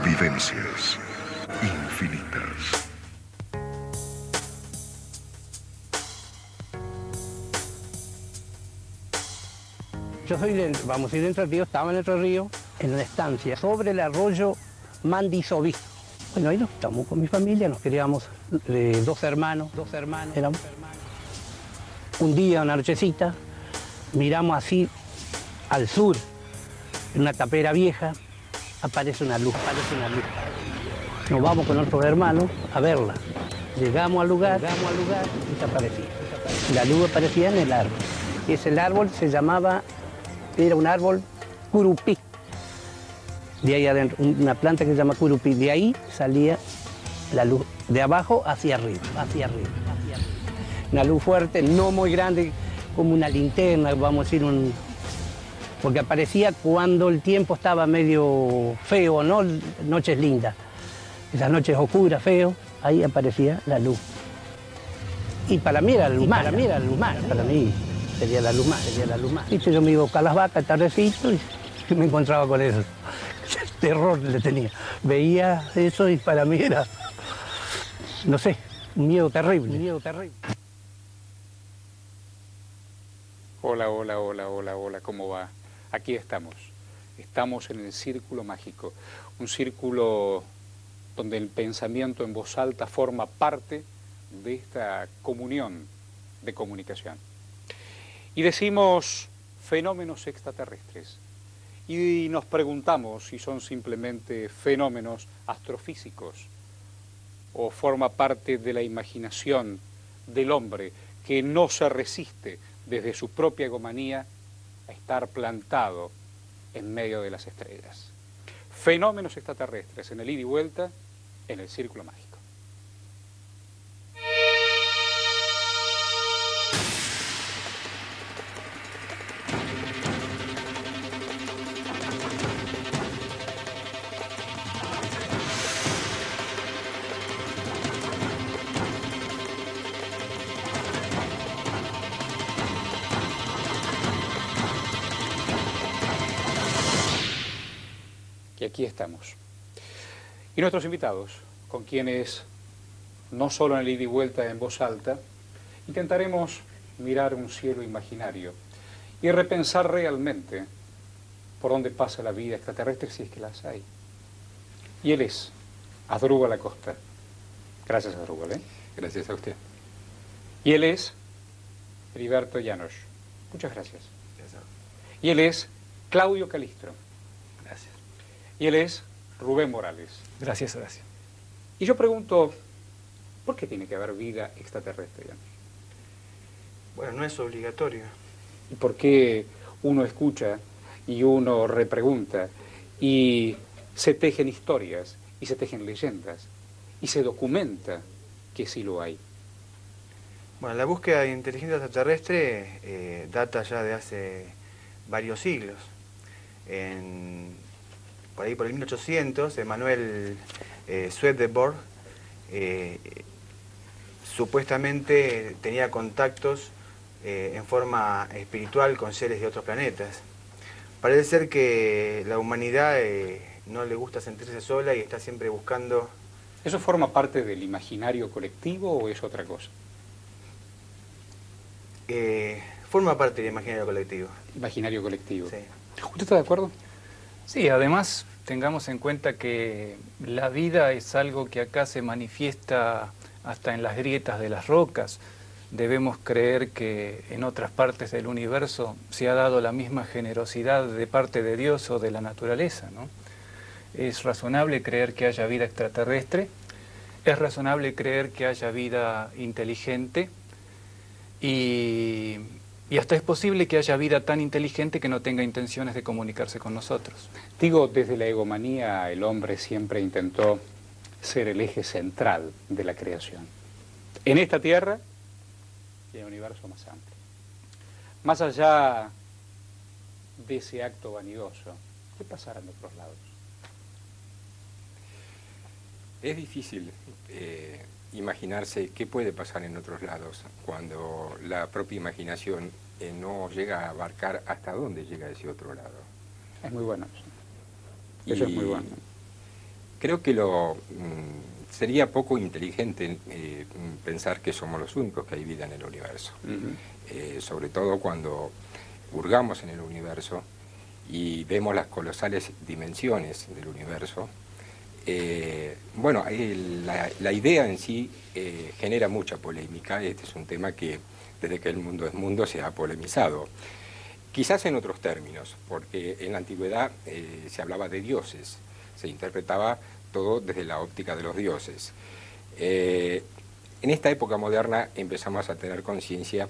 Vivencias infinitas. Yo soy vamos a ir de Entre Ríos, estaba en Entre Ríos, en una estancia sobre el arroyo Mandisoví. Bueno, ahí estamos con mi familia, nos criamos dos hermanos. Éramos. Un día, una nochecita, miramos así al sur, en una tapera vieja, aparece una luz. Nos vamos con otros hermanos a verla. Llegamos al lugar y desaparecía. La luz aparecía en el árbol. Y ese árbol se llamaba, era un árbol curupí. De ahí adentro, una planta que se llama curupí. De ahí salía la luz, de abajo hacia arriba. Una luz fuerte, no muy grande, como una linterna, vamos a decir, porque aparecía cuando el tiempo estaba medio feo, ¿no? Noches lindas. Esas noches oscuras, feo, ahí aparecía la luz. Y para mí era la luz más, para mí sería la luz más. Viste, yo me iba a buscar las vacas tardecito y me encontraba con eso. Terror le tenía. Veía eso y para mí era, no sé, un miedo terrible. Hola, ¿cómo va? Aquí estamos. Estamos en el círculo mágico, un círculo donde el pensamiento en voz alta forma parte de esta comunión de comunicación. Y decimos fenómenos extraterrestres. Y nos preguntamos si son simplemente fenómenos astrofísicos o forma parte de la imaginación del hombre que no se resiste desde su propia egomanía a estar plantado en medio de las estrellas. Fenómenos extraterrestres en el ida y vuelta en el círculo mágico. Y aquí estamos. Y nuestros invitados, con quienes, no solo en el ida y vuelta en voz alta, intentaremos mirar un cielo imaginario y repensar realmente por dónde pasa la vida extraterrestre si es que las hay. Y él es Asdrúbal Acosta. Gracias, Asdrúbal, ¿eh? Gracias a usted. Y él es Heriberto Llanos. Muchas gracias. Gracias. Y él es Claudio Calistro. Gracias. Y él es Rubén Morales. Gracias. Y yo pregunto, ¿por qué tiene que haber vida extraterrestre, Llanos? Bueno, no es obligatorio. ¿Y por qué uno escucha y uno repregunta y se tejen historias y se tejen leyendas y se documenta que sí lo hay? Bueno, la búsqueda de inteligencia extraterrestre data ya de hace varios siglos. Por ahí, por el 1800, Emanuel Swedenborg supuestamente tenía contactos en forma espiritual con seres de otros planetas. Parece ser que la humanidad no le gusta sentirse sola y está siempre buscando... ¿Eso forma parte del imaginario colectivo o es otra cosa? Forma parte del imaginario colectivo. Imaginario colectivo. Sí. ¿Usted está de acuerdo? Sí, además tengamos en cuenta que la vida es algo que acá se manifiesta hasta en las grietas de las rocas. Debemos creer que en otras partes del universo se ha dado la misma generosidad de parte de Dios o de la naturaleza, ¿no? Es razonable creer que haya vida extraterrestre, es razonable creer que haya vida inteligente y hasta es posible que haya vida tan inteligente que no tenga intenciones de comunicarse con nosotros. Digo, desde la egomanía el hombre siempre intentó ser el eje central de la creación. En esta tierra y en el universo más amplio. Más allá de ese acto vanidoso, ¿qué pasará en otros lados? Es difícil imaginarse qué puede pasar en otros lados cuando la propia imaginación no llega a abarcar hasta dónde llega ese otro lado. Es muy bueno eso. Eso es muy bueno. Creo que sería poco inteligente pensar que somos los únicos que hay vida en el universo. Sobre todo cuando hurgamos en el universo y vemos las colosales dimensiones del universo. Bueno, la idea en sí genera mucha polémica. Este es un tema que desde que el mundo es mundo se ha polemizado. Quizás en otros términos, porque en la antigüedad se hablaba de dioses, se interpretaba todo desde la óptica de los dioses. En esta época moderna empezamos a tener conciencia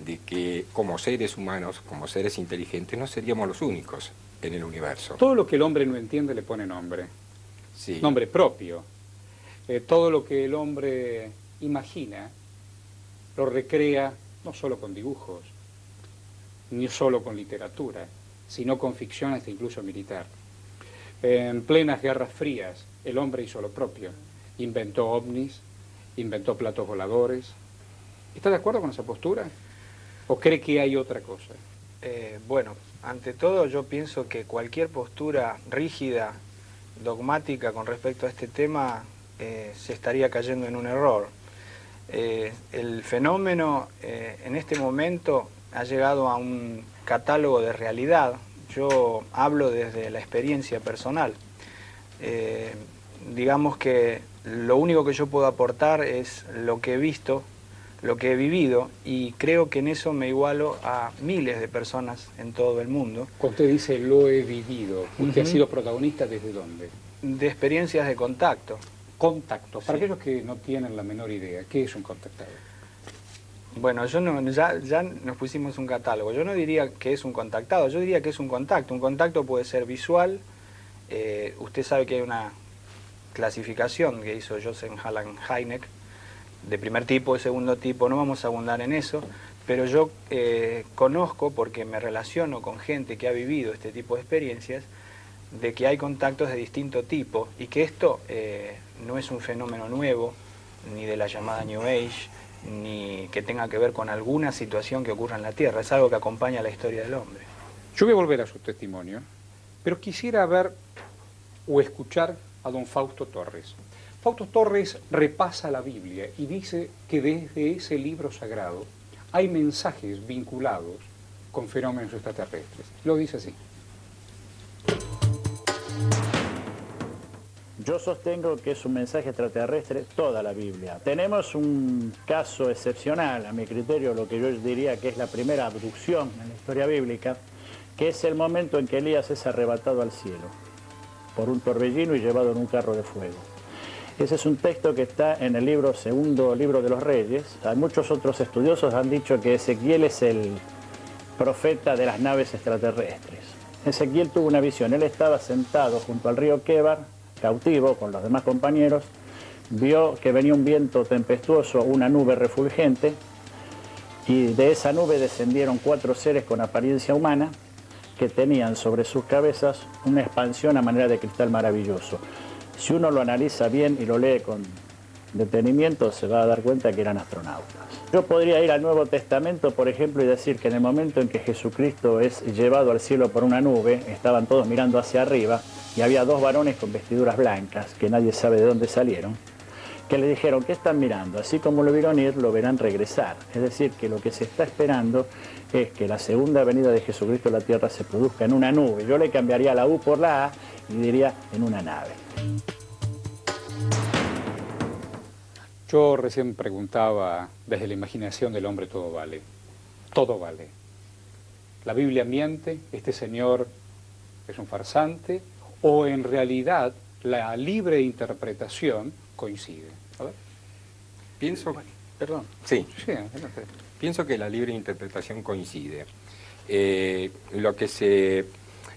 de que como seres humanos, como seres inteligentes, no seríamos los únicos en el universo. Todo lo que el hombre no entiende le pone nombre, Sí. nombre propio. Todo lo que el hombre imagina lo recrea no solo con dibujos, ni solo con literatura, sino con ficción hasta incluso militar. En plenas guerras frías, el hombre hizo lo propio. Inventó ovnis, inventó platos voladores. ¿Está de acuerdo con esa postura? ¿O cree que hay otra cosa? Bueno, ante todo yo pienso que cualquier postura rígida, dogmática con respecto a este tema, se estaría cayendo en un error. El fenómeno en este momento ha llegado a un catálogo de realidad. Yo hablo desde la experiencia personal. Digamos que lo único que yo puedo aportar es lo que he visto, lo que he vivido, y creo que en eso me igualo a miles de personas en todo el mundo. Cuando usted dice lo he vivido, ¿usted ha sido protagonista desde dónde? De experiencias de contacto. Contacto. Para Sí. aquellos que no tienen la menor idea, ¿qué es un contactado? Bueno, ya nos pusimos un catálogo. Yo no diría que es un contactado, yo diría que es un contacto. Un contacto puede ser visual. Usted sabe que hay una clasificación que hizo Joseph Hallan Hynek, de primer tipo, de segundo tipo, no vamos a abundar en eso, pero yo conozco, porque me relaciono con gente que ha vivido este tipo de experiencias, de que hay contactos de distinto tipo y que esto no es un fenómeno nuevo, ni de la llamada New Age, ni que tenga que ver con alguna situación que ocurra en la Tierra, es algo que acompaña la historia del hombre. Yo voy a volver a su testimonio, pero quisiera ver o escuchar a don Fausto Torres. Fausto Torres repasa la Biblia y dice que desde ese libro sagrado hay mensajes vinculados con fenómenos extraterrestres. Lo dice así. Yo sostengo que es un mensaje extraterrestre toda la Biblia. Tenemos un caso excepcional, a mi criterio, lo que yo diría que es la primera abducción en la historia bíblica, que es el momento en que Elías es arrebatado al cielo por un torbellino y llevado en un carro de fuego. Ese es un texto que está en el segundo libro de los Reyes. Hay muchos otros estudiosos han dicho que Ezequiel es el profeta de las naves extraterrestres. Ezequiel tuvo una visión, él estaba sentado junto al río Quebar, cautivo con los demás compañeros, vio que venía un viento tempestuoso, una nube refulgente, y de esa nube descendieron 4 seres con apariencia humana que tenían sobre sus cabezas una expansión a manera de cristal maravilloso. Si uno lo analiza bien y lo lee con detenimiento, se va a dar cuenta que eran astronautas. Yo podría ir al Nuevo Testamento, por ejemplo, y decir que en el momento en que Jesucristo es llevado al cielo por una nube, estaban todos mirando hacia arriba, y había 2 varones con vestiduras blancas, que nadie sabe de dónde salieron, que le dijeron, ¿qué están mirando? Así como lo vieron ir, lo verán regresar. Es decir, que lo que se está esperando es que la segunda venida de Jesucristo a la tierra se produzca en una nube. Yo le cambiaría la U por la A y diría en una nave. Yo recién preguntaba, desde la imaginación del hombre todo vale. Todo vale. La Biblia miente, este señor es un farsante, o en realidad la libre interpretación coincide. A ver. Pienso, Perdón. sí, Sí, adelante. pienso que la libre interpretación coincide. Lo que se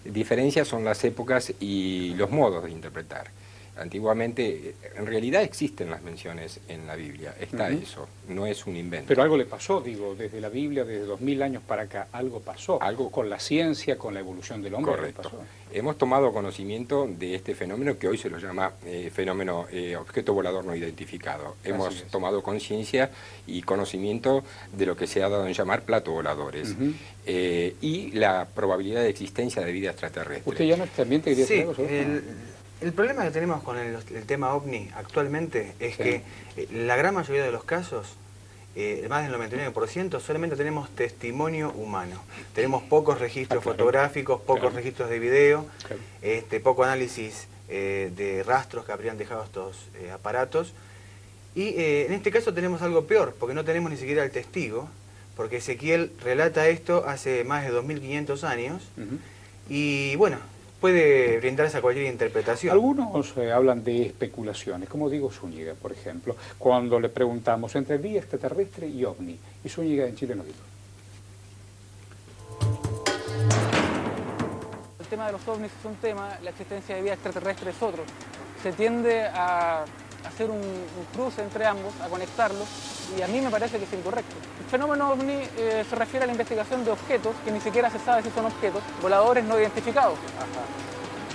diferencia son las épocas y los modos de interpretar. Antiguamente, en realidad existen las menciones en la Biblia, está eso, no es un invento. Pero algo le pasó, digo, desde la Biblia, desde 2000 años para acá, algo pasó. Algo con la ciencia, con la evolución del hombre. Correcto. Pasó. Hemos tomado conocimiento de este fenómeno que hoy se lo llama fenómeno objeto volador no identificado. Hemos es. tomado conciencia y conocimiento de lo que se ha dado en llamar plato voladores y la probabilidad de existencia de vida extraterrestre. ¿Usted ya no también te quería decir Sí, algo sobre eso? El problema que tenemos con el tema OVNI actualmente es que la gran mayoría de los casos, más del 99%, solamente tenemos testimonio humano. Tenemos pocos registros fotográficos, pocos registros de video, poco análisis de rastros que habrían dejado estos aparatos. Y en este caso tenemos algo peor, porque no tenemos ni siquiera el testigo, porque Ezequiel relata esto hace más de 2500 años, y bueno, puede brindarse a cualquier interpretación. Algunos hablan de especulaciones, como digo Zúñiga, por ejemplo, cuando le preguntamos entre vida extraterrestre y OVNI, y Zúñiga en Chile nos dijo. El tema de los ovnis es un tema, la existencia de vida extraterrestre es otro. Se tiende a hacer un cruce entre ambos, a conectarlos, y a mí me parece que es incorrecto. El fenómeno ovni se refiere a la investigación de objetos que ni siquiera se sabe si son objetos, voladores no identificados.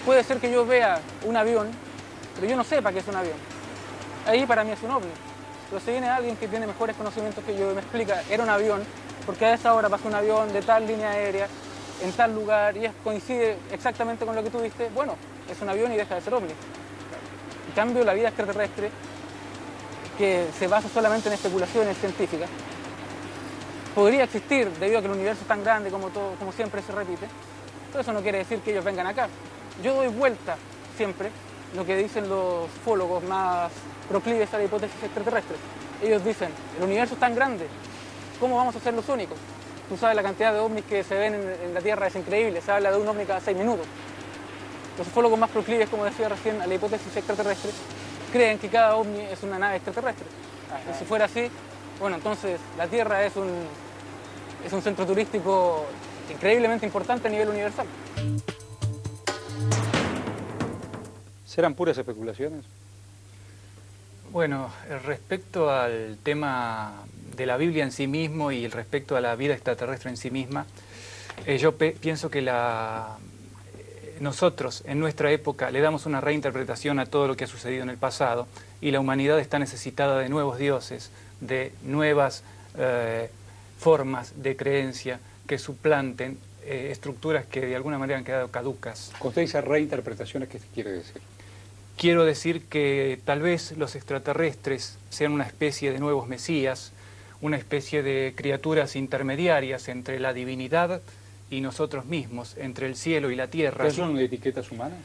Puede ser que yo vea un avión, pero yo no sepa que es un avión. Ahí para mí es un ovni. Pero si viene alguien que tiene mejores conocimientos que yo y me explica, era un avión, porque a esa hora pasó un avión de tal línea aérea, en tal lugar, y coincide exactamente con lo que tú viste, bueno, es un avión y deja de ser ovni. En cambio, la vida extraterrestre, que se basa solamente en especulaciones científicas, podría existir debido a que el universo es tan grande como siempre se repite, pero eso no quiere decir que ellos vengan acá. Yo doy vuelta siempre lo que dicen los ufólogos más proclives a la hipótesis extraterrestre. Ellos dicen, el universo es tan grande, ¿cómo vamos a ser los únicos? Tú sabes, la cantidad de ovnis que se ven en la Tierra es increíble, se habla de un ovni cada 6 minutos. Los ufólogos más proclives, como decía recién, a la hipótesis extraterrestre, creen que cada ovni es una nave extraterrestre. Y si fuera así, bueno, entonces la Tierra es un centro turístico increíblemente importante a nivel universal. ¿Serán puras especulaciones? Bueno, respecto al tema de la Biblia en sí mismo y respecto a la vida extraterrestre en sí misma, yo pienso que nosotros en nuestra época le damos una reinterpretación a todo lo que ha sucedido en el pasado y la humanidad está necesitada de nuevos dioses, de nuevas formas de creencia que suplanten estructuras que de alguna manera han quedado caducas. Cuando usted dice reinterpretaciones, ¿qué quiere decir? Quiero decir que tal vez los extraterrestres sean una especie de nuevos mesías, una especie de criaturas intermediarias entre la divinidad y nosotros mismos, entre el cielo y la tierra. ¿Pero son etiquetas humanas?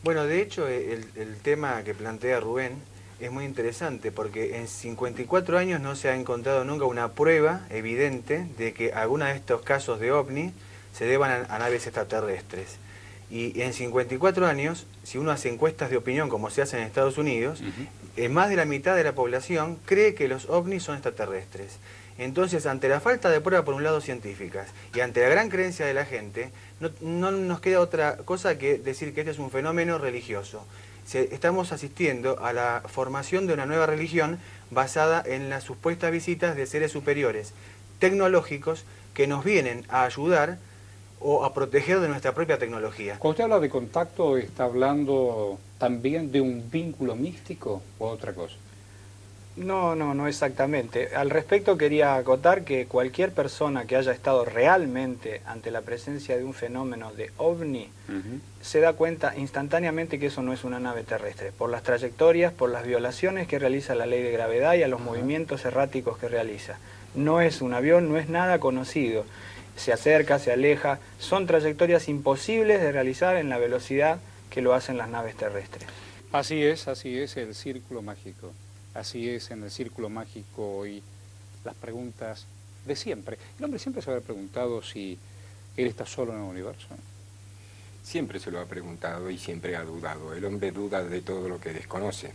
Bueno, de hecho, el tema que plantea Rubén es muy interesante porque en 54 años no se ha encontrado nunca una prueba evidente de que algunos de estos casos de OVNI se deban a naves extraterrestres. Y en 54 años, si uno hace encuestas de opinión como se hace en Estados Unidos, más de la mitad de la población cree que los ovnis son extraterrestres. Entonces, ante la falta de pruebas por un lado científicas y ante la gran creencia de la gente, no nos queda otra cosa que decir que este es un fenómeno religioso. Estamos asistiendo a la formación de una nueva religión basada en las supuestas visitas de seres superiores tecnológicos que nos vienen a ayudar o a proteger de nuestra propia tecnología. Cuando usted habla de contacto, ¿está hablando también de un vínculo místico o otra cosa? No exactamente. Al respecto quería acotar que cualquier persona que haya estado realmente ante la presencia de un fenómeno de OVNI se da cuenta instantáneamente que eso no es una nave terrestre, por las trayectorias, por las violaciones que realiza la ley de gravedad y a los movimientos erráticos que realiza. No es un avión, no es nada conocido. Se acerca, se aleja, son trayectorias imposibles de realizar en la velocidad que lo hacen las naves terrestres. Así es el círculo mágico. Así es en el círculo mágico y las preguntas de siempre. El hombre siempre se habrá preguntado si él está solo en el universo. Siempre se lo ha preguntado y siempre ha dudado. El hombre duda de todo lo que desconoce,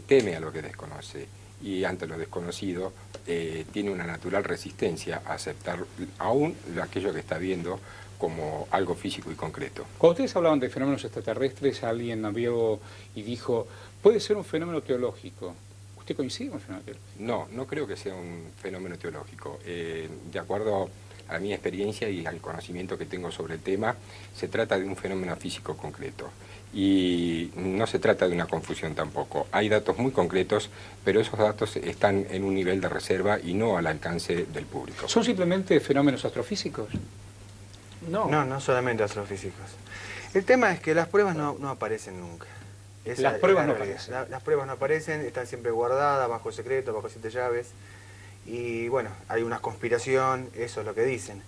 teme a lo que desconoce y ante lo desconocido tiene una natural resistencia a aceptar aún aquello que está viendo como algo físico y concreto. Cuando ustedes hablaban de fenómenos extraterrestres, alguien vio y dijo, puede ser un fenómeno teológico. ¿Usted coincide con el fenómeno teológico? No creo que sea un fenómeno teológico. De acuerdo a mi experiencia y al conocimiento que tengo sobre el tema, se trata de un fenómeno físico concreto. Y no se trata de una confusión tampoco. Hay datos muy concretos, pero esos datos están en un nivel de reserva y no al alcance del público. ¿Son simplemente fenómenos astrofísicos? No solamente astrofísicos. El tema es que las pruebas no aparecen nunca. Las pruebas no aparecen. Las pruebas no aparecen, están siempre guardadas, bajo secreto, bajo 7 llaves. Y bueno, hay una conspiración, eso es lo que dicen.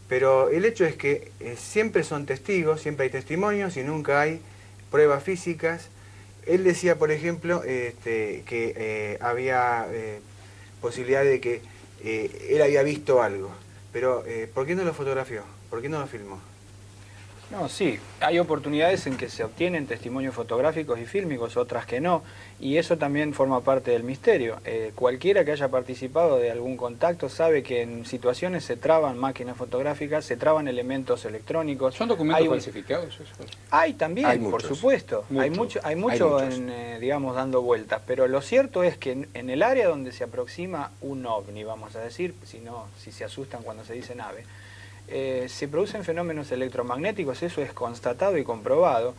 Pero el hecho es que siempre son testigos, siempre hay testimonios y nunca hay pruebas físicas. Él decía, por ejemplo, que había posibilidad de que él había visto algo. Pero, ¿por qué no lo fotografió? ¿Por qué no lo filmó? No, sí, hay oportunidades en que se obtienen testimonios fotográficos y fílmicos, otras que no, y eso también forma parte del misterio. Cualquiera que haya participado de algún contacto sabe que en situaciones se traban máquinas fotográficas, se traban elementos electrónicos. ¿Son documentos falsificados eso? Hay también, hay por muchos. supuesto, hay mucho muchos. digamos, dando vueltas, pero lo cierto es que en el área donde se aproxima un ovni, vamos a decir, si se asustan cuando se dice nave, se producen fenómenos electromagnéticos, eso es constatado y comprobado.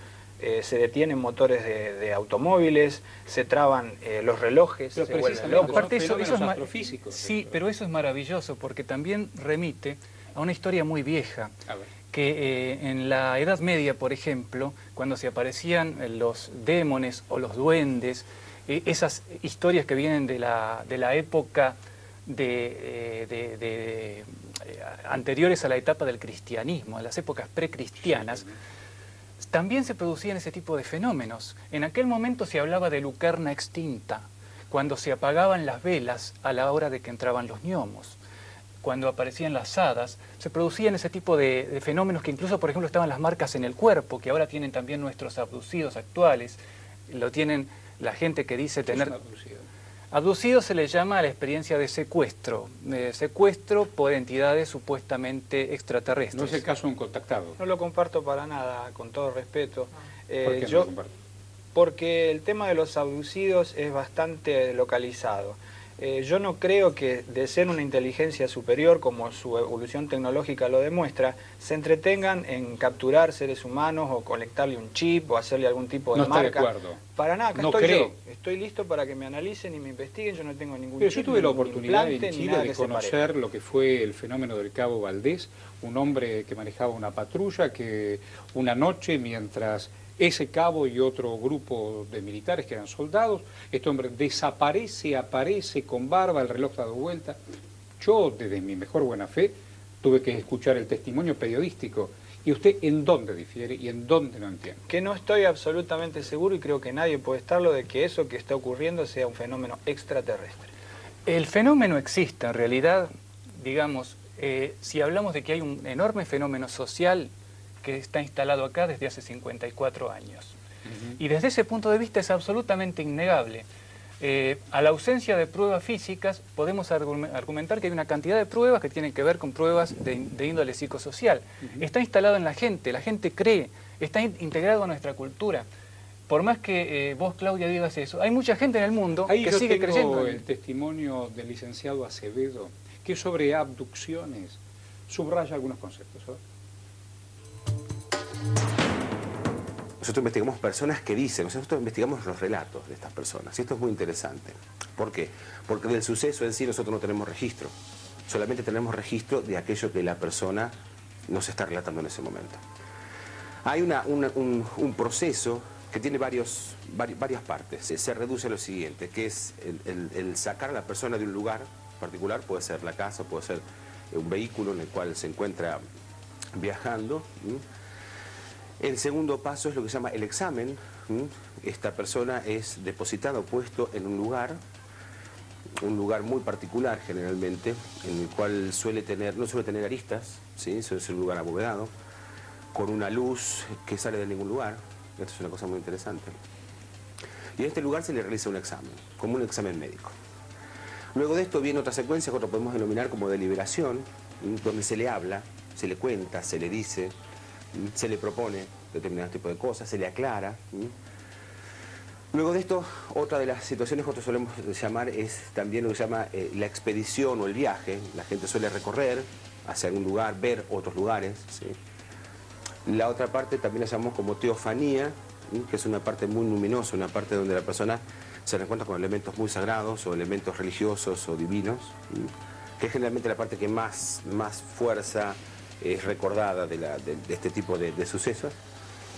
Se detienen motores de automóviles, se traban los relojes, pero se vuelven locos. Aparte eso es astrofísicos. Sí, pero eso es maravilloso porque también remite a una historia muy vieja. A ver. Que en la Edad Media, por ejemplo, cuando se aparecían los demones o los duendes, esas historias que vienen de la época anteriores a la etapa del cristianismo, a las épocas precristianas, también se producían ese tipo de fenómenos. En aquel momento se hablaba de lucerna extinta, cuando se apagaban las velas a la hora de que entraban los gnomos. Cuando aparecían las hadas, se producían ese tipo de fenómenos que incluso, por ejemplo, estaban las marcas en el cuerpo, que ahora tienen también nuestros abducidos actuales, lo tienen la gente que dice tener... Abducido se le llama a la experiencia de secuestro por entidades supuestamente extraterrestres. No es el caso de un contactado. No lo comparto para nada, con todo respeto. ¿Por qué no lo comparto? Porque el tema de los abducidos es bastante localizado. Yo no creo que, de ser una inteligencia superior, como su evolución tecnológica lo demuestra, se entretengan en capturar seres humanos o conectarle un chip o hacerle algún tipo de marca. No estoy de acuerdo. Para nada, acá No estoy creo. yo. Estoy listo para que me analicen y me investiguen, yo no tengo ningún Pero chip, yo tuve la ningún oportunidad en implante, ni Chile nada de que se conocer parezca. lo que fue el fenómeno del Cabo Valdés, un hombre que manejaba una patrulla que una noche, mientras ese cabo y otro grupo de militares que eran soldados, este hombre desaparece, aparece con barba, el reloj dado vuelta. Yo, desde mi mejor buena fe, tuve que escuchar el testimonio periodístico. ¿Y usted en dónde difiere y en dónde no entiende? Que no estoy absolutamente seguro, y creo que nadie puede estarlo, de que eso que está ocurriendo sea un fenómeno extraterrestre. El fenómeno existe, en realidad, digamos, si hablamos de que hay un enorme fenómeno social que está instalado acá desde hace 54 años. Y desde ese punto de vista es absolutamente innegable. A la ausencia de pruebas físicas podemos argumentar que hay una cantidad de pruebas que tienen que ver con pruebas de índole psicosocial. Está instalado en la gente cree, está integrado a nuestra cultura. Por más que vos, Claudia, digas eso, hay mucha gente en el mundo que sigue creyendo. El testimonio del licenciado Acevedo, que sobre abducciones subraya algunos conceptos. ¿Sabes? Nosotros investigamos personas que dicen, nosotros investigamos los relatos de estas personas, y esto es muy interesante. ¿Por qué? Porque del suceso en sí nosotros no tenemos registro, solamente tenemos registro de aquello que la persona nos está relatando en ese momento. Hay un proceso que tiene varias partes. Se reduce a lo siguiente, que es el sacar a la persona de un lugar particular, puede ser la casa, puede ser un vehículo en el cual se encuentra viajando. El segundo paso es lo que se llama el examen. Esta persona es depositada o puesto en un lugar muy particular generalmente, en el cual no suele tener aristas, ¿sí? Suele ser un lugar abovedado, con una luz que sale de ningún lugar. Esto es una cosa muy interesante. Y en este lugar se le realiza un examen, como un examen médico. Luego de esto viene otra secuencia que nosotros podemos denominar como deliberación, donde se le habla, se le cuenta, se le dice, se le propone determinado tipo de cosas, se le aclara. Luego de esto, otra de las situaciones que nosotros solemos llamar es también lo que se llama la expedición o el viaje. La gente suele recorrer hacia algún lugar, ver otros lugares, ¿sí? La otra parte también la llamamos como teofanía, que es una parte muy luminosa, una parte donde la persona se reencuentra con elementos muy sagrados o elementos religiosos o divinos, que es generalmente la parte que más fuerza es recordada de este tipo de sucesos.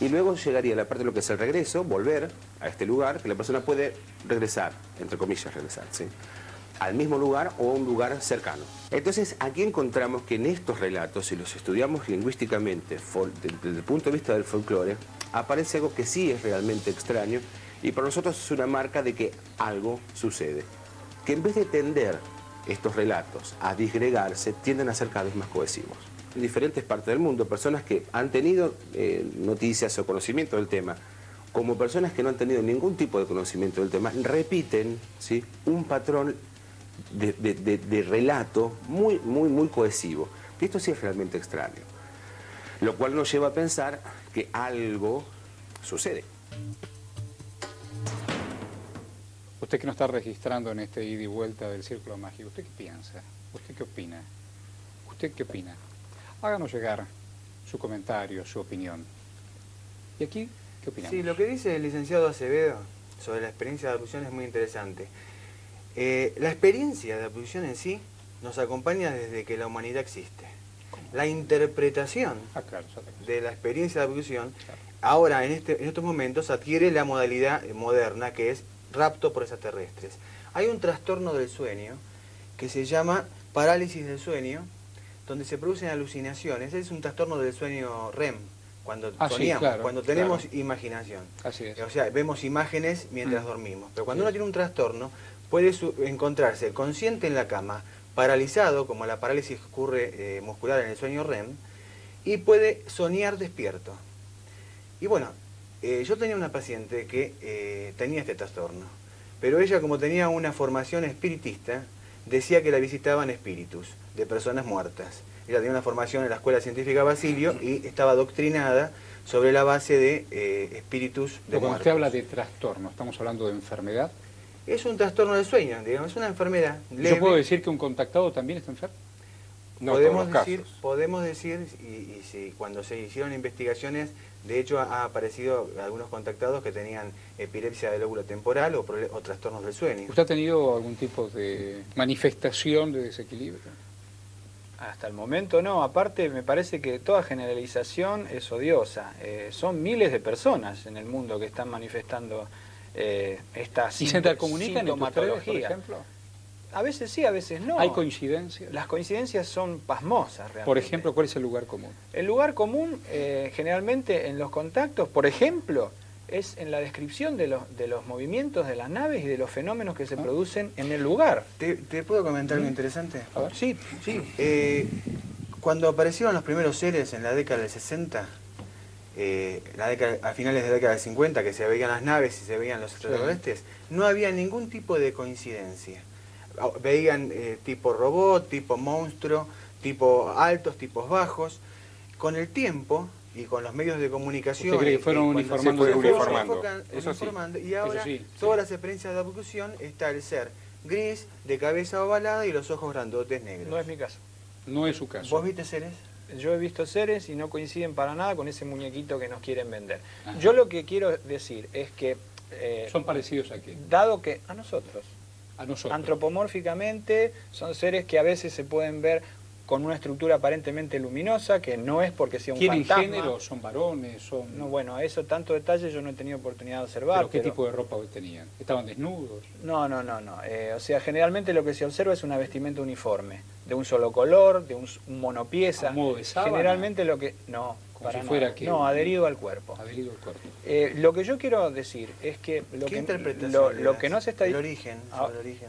Y luego llegaría la parte de lo que es el regreso, volver a este lugar, que la persona puede regresar, entre comillas regresar, ¿sí?, al mismo lugar o a un lugar cercano. Entonces, aquí encontramos que en estos relatos, si los estudiamos lingüísticamente desde el punto de vista del folclore, aparece algo que sí es realmente extraño y para nosotros es una marca de que algo sucede. Que en vez de tender estos relatos a disgregarse, tienden a ser cada vez más cohesivos. En diferentes partes del mundo, personas que han tenido noticias o conocimiento del tema, como personas que no han tenido ningún tipo de conocimiento del tema, repiten, ¿sí?, un patrón de relato muy cohesivo. Y esto sí es realmente extraño. Lo cual nos lleva a pensar que algo sucede. Usted que no está registrando en este ida y vuelta del círculo mágico, ¿usted qué piensa? ¿Usted qué opina? ¿Usted qué opina? Háganos llegar su comentario, su opinión. ¿Y aquí qué opinamos? Sí, lo que dice el licenciado Acevedo sobre la experiencia de abducción es muy interesante. La experiencia de abducción en sí nos acompaña desde que la humanidad existe. La interpretación de la experiencia de abducción ahora en estos momentos adquiere la modalidad moderna que es rapto por extraterrestres. Hay un trastorno del sueño que se llama parálisis del sueño, donde se producen alucinaciones. Es un trastorno del sueño REM, cuando soñamos, claro, cuando tenemos imaginación. Así es. O sea, vemos imágenes mientras dormimos. Pero cuando uno tiene un trastorno, puede encontrarse consciente en la cama, paralizado, como la parálisis que ocurre muscular en el sueño REM, y puede soñar despierto. Y bueno, yo tenía una paciente que tenía este trastorno, pero ella, como tenía una formación espiritista, decía que la visitaban espíritus de personas muertas. Ella tenía una formación en la Escuela Científica Basilio y estaba adoctrinada sobre la base de espíritus de muertos. Cuando usted habla de trastorno, ¿estamos hablando de enfermedad? Es un trastorno del sueño, digamos, es una enfermedad leve. ¿Yo puedo decir que un contactado también está enfermo? No podemos decir, y cuando se hicieron investigaciones, de hecho ha aparecido algunos contactados que tenían epilepsia del lóbulo temporal o trastornos del sueño. ¿Usted ha tenido algún tipo de manifestación de desequilibrio? Hasta el momento no, aparte me parece que toda generalización es odiosa. Son miles de personas en el mundo que están manifestando esta sintomatología. Por ejemplo? A veces sí, a veces no. ¿Hay coincidencias? Las coincidencias son pasmosas realmente. Por ejemplo, ¿cuál es el lugar común? El lugar común, generalmente en los contactos, por ejemplo, es en la descripción de los movimientos de las naves y de los fenómenos que se producen en el lugar. ¿Te puedo comentar algo interesante? A ver. Sí. Cuando aparecieron los primeros seres en la década del 60, a finales de la década del 50, que se veían las naves y se veían los extraterrestres, no había ningún tipo de coincidencia. Veían tipo robot, tipo monstruo, tipo altos, tipos bajos. Con el tiempo y con los medios de comunicación... ¿Usted cree que fueron uniformando? Y ahora todas las experiencias de abducción está el ser gris, de cabeza ovalada y los ojos grandotes negros. No es mi caso. No es su caso. ¿Vos viste seres? Yo he visto seres y no coinciden para nada con ese muñequito que nos quieren vender. Ajá. Yo lo que quiero decir es que... ¿Son parecidos a qué? Dado que a nosotros, antropomórficamente, son seres que a veces se pueden ver con una estructura aparentemente luminosa, que no es porque sea un fantasma. ¿Tienen género? ¿Son varones? Son... No, bueno, eso tanto detalle yo no he tenido oportunidad de observar. ¿Pero qué tipo de ropa tenían? ¿Estaban desnudos? No. O sea, generalmente lo que se observa es una vestimenta uniforme, de un solo color, de un monopieza. ¿A modo de sábana? Generalmente lo que... No, como si fuera que... No, adherido al cuerpo. Adherido al cuerpo. Lo que yo quiero decir es que... Lo que no se está... El origen, el origen.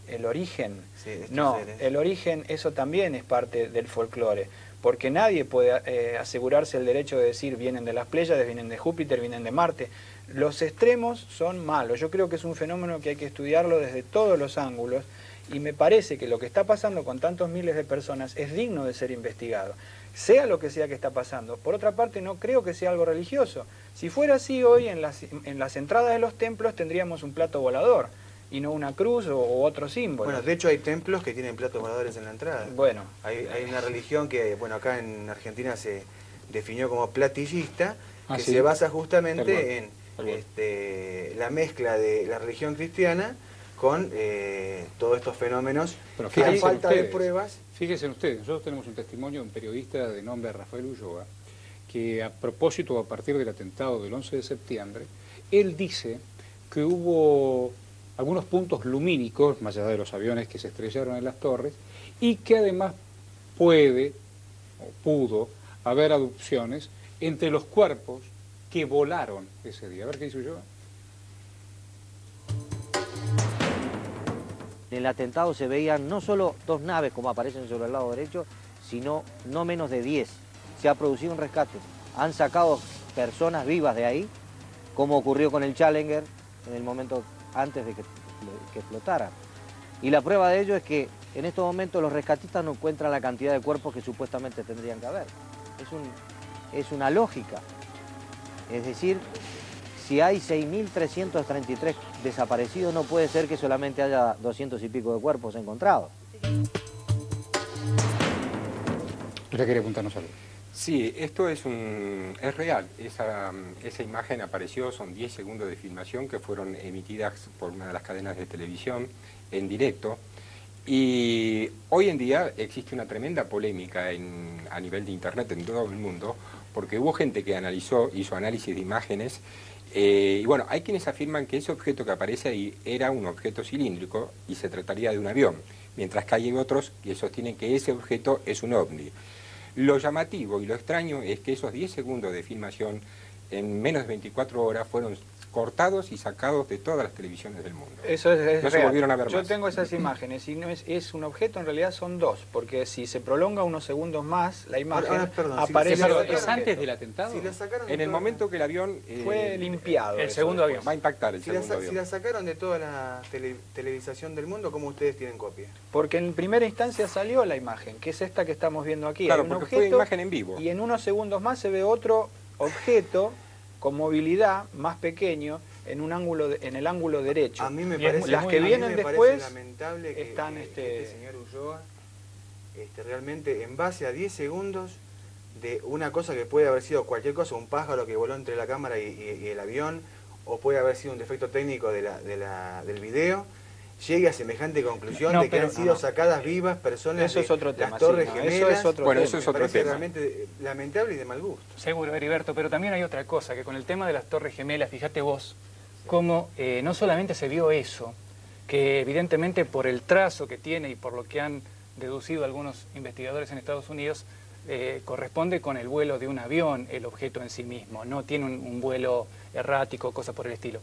El origen. Sí, no, el origen, eso también es parte del folclore, porque nadie puede asegurarse el derecho de decir vienen de las Pléyades, vienen de Júpiter, vienen de Marte. Los extremos son malos. Yo creo que es un fenómeno que hay que estudiarlo desde todos los ángulos y me parece que lo que está pasando con tantos miles de personas es digno de ser investigado, sea lo que sea que está pasando. Por otra parte, no creo que sea algo religioso. Si fuera así, hoy en las entradas de los templos tendríamos un plato volador y no una cruz o otro símbolo. Bueno, de hecho hay templos que tienen platos voladores en la entrada. Bueno. Hay una religión que, bueno, acá en Argentina se definió como platillista, que se basa justamente en la mezcla de la religión cristiana con todos estos fenómenos. Pero que a falta de pruebas... Fíjense ustedes, nosotros tenemos un testimonio de un periodista de nombre Rafael Ulloa, que a propósito o a partir del atentado del 11 de septiembre, él dice que hubo algunos puntos lumínicos, más allá de los aviones que se estrellaron en las torres, y que además puede o pudo haber abducciones entre los cuerpos que volaron ese día. A ver qué dice yo. En el atentado se veían no solo 2 naves como aparecen sobre el lado derecho, sino no menos de 10. Se ha producido un rescate. Han sacado personas vivas de ahí, como ocurrió con el Challenger en el momento antes de que explotara. Y la prueba de ello es que en estos momentos los rescatistas no encuentran la cantidad de cuerpos que supuestamente tendrían que haber. Es una lógica. Es decir, si hay 6.333 desaparecidos, no puede ser que solamente haya 200 y pico de cuerpos encontrados. ¿Usted quería apuntarnos algo? Sí, esto es real. Esa imagen apareció, son 10 segundos de filmación que fueron emitidas por una de las cadenas de televisión en directo. Y hoy en día existe una tremenda polémica a nivel de internet en todo el mundo, porque hubo gente que hizo análisis de imágenes, y bueno, hay quienes afirman que ese objeto que aparece ahí era un objeto cilíndrico y se trataría de un avión, mientras que hay otros que sostienen que ese objeto es un ovni. Lo llamativo y lo extraño es que esos 10 segundos de filmación en menos de 24 horas fueron cortados y sacados de todas las televisiones del mundo. Eso es no real. se volvieron a ver Yo más. tengo esas imágenes y no es un objeto, en realidad son 2, porque si se prolonga unos segundos más, la imagen aparece... ¿Es antes del atentado? Si la sacaron En el momento que el avión... fue limpiado. El segundo avión. Va a impactar el segundo avión. Si la sacaron de toda la televisación del mundo, ¿cómo ustedes tienen copia? Porque en primera instancia salió la imagen, que es esta que estamos viendo aquí. Claro, Hay un porque fue objeto, imagen en vivo. y en unos segundos más se ve otro objeto con movilidad más pequeño en el ángulo derecho. A mí me Y es parece, las que vienen después lamentable que están este señor Ulloa realmente en base a 10 segundos de una cosa que puede haber sido cualquier cosa, un pájaro que voló entre la cámara y el avión, o puede haber sido un defecto técnico del video, llegue a semejante conclusión de que han sido sacadas vivas personas eso es otro tema, las Torres sí, no, Gemelas. eso es otro bueno, tema. eso es Me otro parece tema. realmente lamentable y de mal gusto. Seguro, Heriberto, pero también hay otra cosa, que con el tema de las Torres Gemelas, fíjate vos, cómo no solamente se vio eso, que evidentemente por el trazo que tiene y por lo que han deducido algunos investigadores en Estados Unidos, corresponde con el vuelo de un avión, el objeto en sí mismo, no tiene un vuelo errático, cosa por el estilo.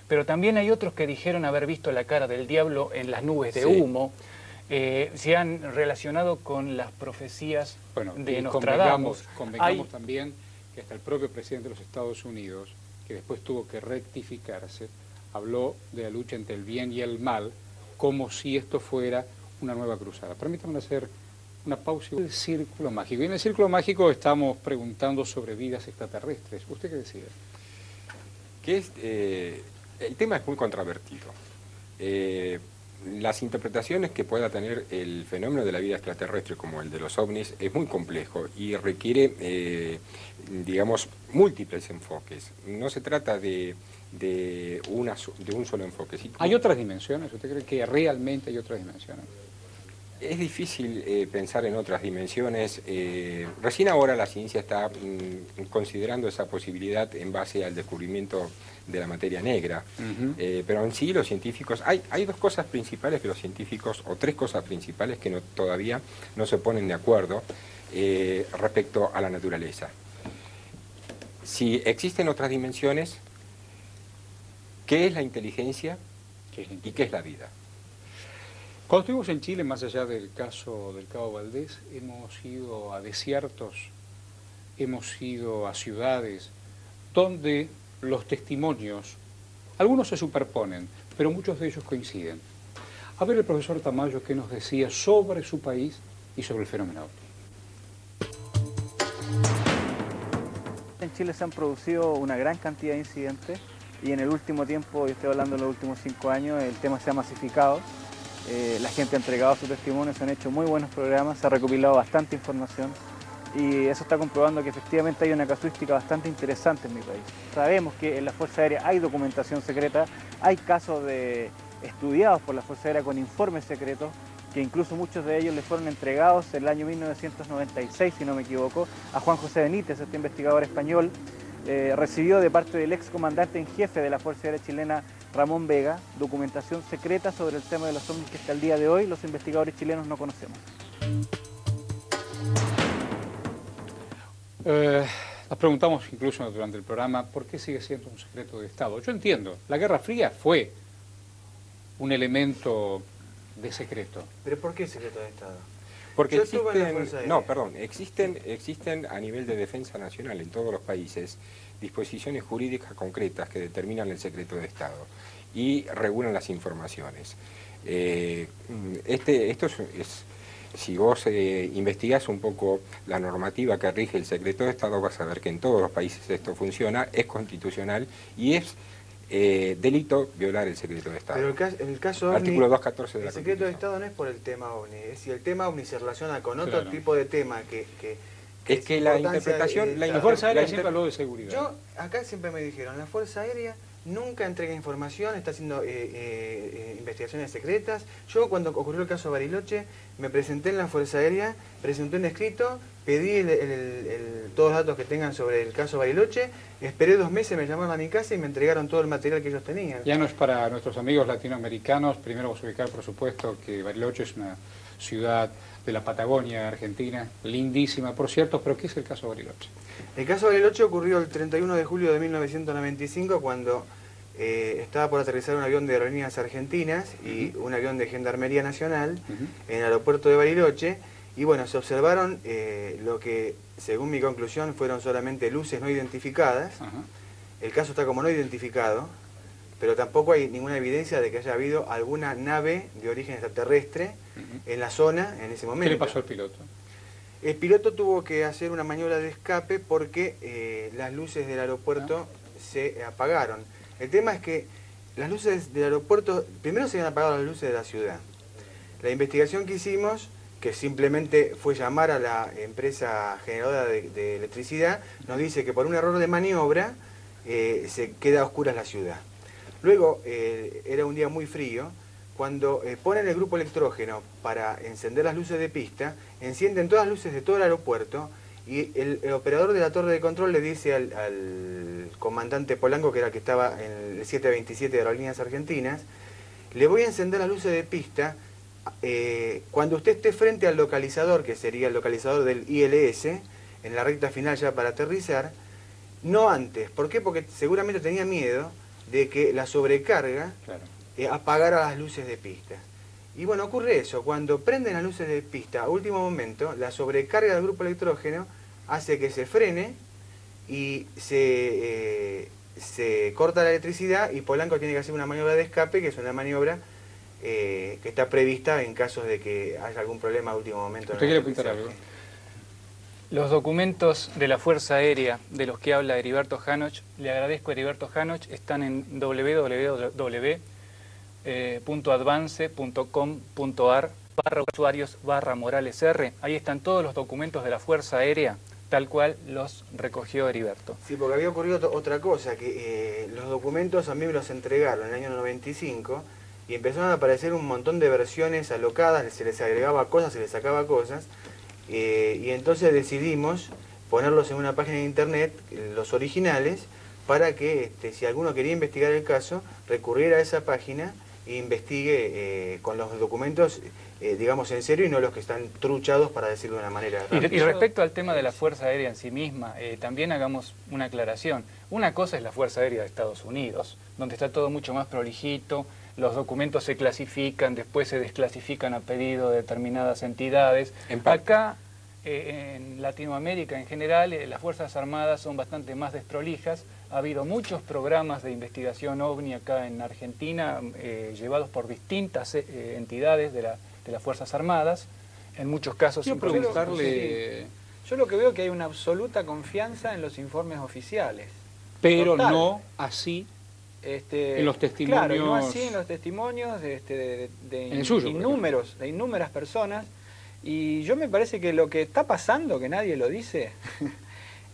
Pero también hay otros que dijeron haber visto la cara del diablo en las nubes de humo, se han relacionado con las profecías de Nostradamus. Convengamos también que hasta el propio presidente de los Estados Unidos, que después tuvo que rectificarse, habló de la lucha entre el bien y el mal como si esto fuera una nueva cruzada. Permítanme hacer una pausa. El círculo mágico. Y en el círculo mágico estamos preguntando sobre vidas extraterrestres. ¿Usted qué decide? El tema es muy controvertido. Las interpretaciones que pueda tener el fenómeno de la vida extraterrestre como el de los ovnis es muy complejo y requiere, digamos, múltiples enfoques. No se trata de un solo enfoque. ¿Hay otras dimensiones? ¿Usted cree que realmente hay otras dimensiones? Es difícil pensar en otras dimensiones. Recién ahora la ciencia está considerando esa posibilidad en base al descubrimiento de la materia negra. Pero en sí los científicos... Hay dos cosas principales que los científicos, o tres cosas principales que todavía no se ponen de acuerdo respecto a la naturaleza. Si existen otras dimensiones, ¿qué es la inteligencia y qué es la vida? Cuando estuvimos en Chile, más allá del caso del Cabo Valdés, hemos ido a desiertos, hemos ido a ciudades donde los testimonios, algunos se superponen, pero muchos de ellos coinciden. A ver el profesor Tamayo qué nos decía sobre su país y sobre el fenómeno ovni. En Chile se han producido una gran cantidad de incidentes y en el último tiempo, yo estoy hablando de los últimos 5 años, el tema se ha masificado. La gente ha entregado su testimonio, se han hecho muy buenos programas, se ha recopilado bastante información y eso está comprobando que efectivamente hay una casuística bastante interesante en mi país. Sabemos que en la Fuerza Aérea hay documentación secreta, hay casos estudiados por la Fuerza Aérea con informes secretos que incluso muchos de ellos les fueron entregados en el año 1996, si no me equivoco, a Juan José Benítez, este investigador español. Recibió de parte del ex comandante en jefe de la Fuerza Aérea Chilena, Ramón Vega, documentación secreta sobre el tema de los ovnis que hasta el día de hoy los investigadores chilenos no conocemos. Nos preguntamos incluso durante el programa por qué sigue siendo un secreto de Estado. Yo entiendo, la Guerra Fría fue un elemento de secreto. ¿Pero por qué secreto de Estado? Porque Yo estuve en la Fuerza Aérea. existen a nivel de defensa nacional en todos los países disposiciones jurídicas concretas que determinan el secreto de Estado y regulan las informaciones. Si vos investigás un poco la normativa que rige el secreto de Estado, vas a ver que en todos los países esto funciona, es constitucional y es delito violar el secreto de Estado. Pero el caso OVNI, artículo 214 de la el secreto de Estado no es por el tema OVNI, es si el tema OVNI se relaciona con otro tipo de tema que es que la interpretación... La Fuerza Aérea siempre habló de seguridad. Yo, acá siempre me dijeron, la Fuerza Aérea nunca entrega información, está haciendo investigaciones secretas. Yo cuando ocurrió el caso Bariloche, me presenté en la Fuerza Aérea, presenté un escrito, pedí todos los datos que tengan sobre el caso Bariloche, esperé 2 meses, me llamaron a mi casa y me entregaron todo el material que ellos tenían. Ya no es para nuestros amigos latinoamericanos, primero vamos a ubicar por supuesto que Bariloche es una ciudad de la Patagonia, Argentina, lindísima por cierto, pero ¿qué es el caso Bariloche? El caso Bariloche ocurrió el 31 de julio de 1995 cuando estaba por aterrizar un avión de Aerolíneas Argentinas y un avión de Gendarmería Nacional en el aeropuerto de Bariloche y bueno, se observaron lo que según mi conclusión fueron solamente luces no identificadas. El caso está como no identificado, pero tampoco hay ninguna evidencia de que haya habido alguna nave de origen extraterrestre en la zona en ese momento. ¿Qué le pasó al piloto? El piloto tuvo que hacer una maniobra de escape porque las luces del aeropuerto se apagaron. El tema es que las luces del aeropuerto, primero se habían apagado las luces de la ciudad. La investigación que hicimos, que simplemente fue llamar a la empresa generadora de electricidad, nos dice que por un error de maniobra se queda a oscuras la ciudad. Luego, era un día muy frío, cuando ponen el grupo electrógeno para encender las luces de pista, encienden todas las luces de todo el aeropuerto y el operador de la torre de control le dice al comandante Polanco, que era el que estaba en el 727 de Aerolíneas Argentinas, le voy a encender las luces de pista cuando usted esté frente al localizador, que sería el localizador del ILS, en la recta final ya para aterrizar, no antes. ¿Por qué? Porque seguramente tenía miedo de que la sobrecarga apagara las luces de pista. Y bueno, ocurre eso, cuando prenden las luces de pista a último momento, la sobrecarga del grupo electrógeno hace que se frene y se corta la electricidad y Polanco tiene que hacer una maniobra de escape, que es una maniobra que está prevista en casos de que haya algún problema a último momento. ¿Usted quiere apuntar algo? Los documentos de la Fuerza Aérea de los que habla Heriberto Janosch, le agradezco a Heriberto Janosch, están en www.advance.com.ar/usuarios/moralesr. Ahí están todos los documentos de la Fuerza Aérea, tal cual los recogió Heriberto. Sí, porque había ocurrido otra cosa, que los documentos a mí me los entregaron en el año 95 y empezaron a aparecer un montón de versiones alocadas, se les agregaba cosas, se les sacaba cosas. Y entonces decidimos ponerlos en una página de internet, los originales, para que si alguno quería investigar el caso, recurriera a esa página e investigue con los documentos, digamos, en serio y no los que están truchados, para decirlo de una manera rápida. Y respecto al tema de la Fuerza Aérea en sí misma, también hagamos una aclaración. Una cosa es la Fuerza Aérea de Estados Unidos, donde está todo mucho más prolijito, los documentos se clasifican, después se desclasifican a pedido de determinadas entidades. Acá, en Latinoamérica en general, las Fuerzas Armadas son bastante más desprolijas. Ha habido muchos programas de investigación OVNI acá en Argentina, llevados por distintas entidades de las Fuerzas Armadas, en muchos casos... Yo lo que veo es que hay una absoluta confianza en los informes oficiales. Pero no así en los testimonios... Claro, no así en los testimonios de inúmeras personas. Y yo me parece que lo que está pasando, que nadie lo dice,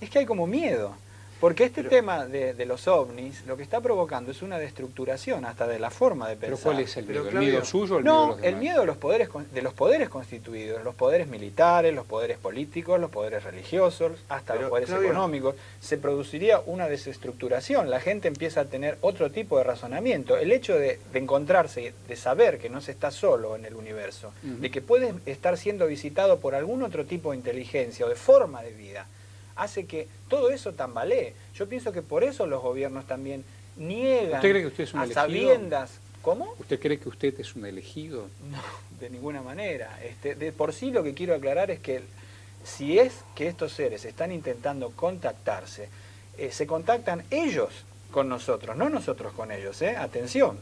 es que hay como miedo. Porque este tema de los ovnis lo que está provocando es una destructuración hasta de la forma de pensar. ¿Pero cuál es el miedo? Pero, ¿El miedo suyo o el miedo de los demás? el miedo de los poderes constituidos, los poderes militares, los poderes políticos, los poderes religiosos, hasta los poderes económicos. Se produciría una desestructuración, la gente empieza a tener otro tipo de razonamiento. El hecho de encontrarse, de saber que no se está solo en el universo, de que puedes estar siendo visitado por algún otro tipo de inteligencia o de forma de vida, hace que todo eso tambalee. Yo pienso que por eso los gobiernos también niegan. ¿Usted cree que usted es un elegido? Sabiendas. ¿Cómo? ¿Usted cree que usted es un elegido? No, de ninguna manera. De por sí lo que quiero aclarar es que si es que estos seres están intentando contactarse, se contactan ellos con nosotros, no nosotros con ellos, atención.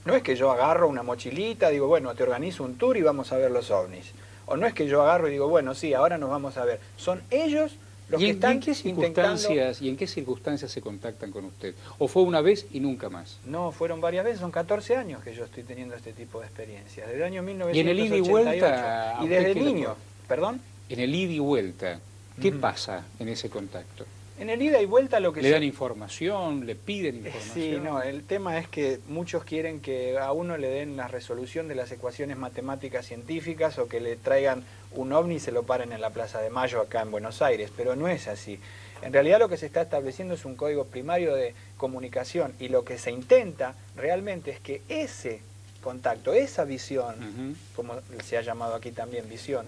No es que yo agarro una mochilita, digo, bueno, te organizo un tour y vamos a ver los ovnis. O no es que yo agarro y digo, bueno, sí, ahora nos vamos a ver. Son ellos los que están intentando... ¿Y en qué circunstancias se contactan con usted? ¿O fue una vez y nunca más? No, fueron varias veces, son 14 años que yo estoy teniendo este tipo de experiencias, desde el año 1988. ¿Y en el ida y vuelta? Y desde niño, ¿perdón? En el ida y vuelta, ¿qué pasa en ese contacto? En el ida y vuelta lo que ¿Le dan información? ¿Le piden información? Sí, no, el tema es que muchos quieren que a uno le den la resolución de las ecuaciones matemáticas científicas o que le traigan un ovni y se lo paren en la Plaza de Mayo acá en Buenos Aires, pero no es así. En realidad lo que se está estableciendo es un código primario de comunicación y lo que se intenta realmente es que ese contacto, esa visión, como se ha llamado aquí también visión,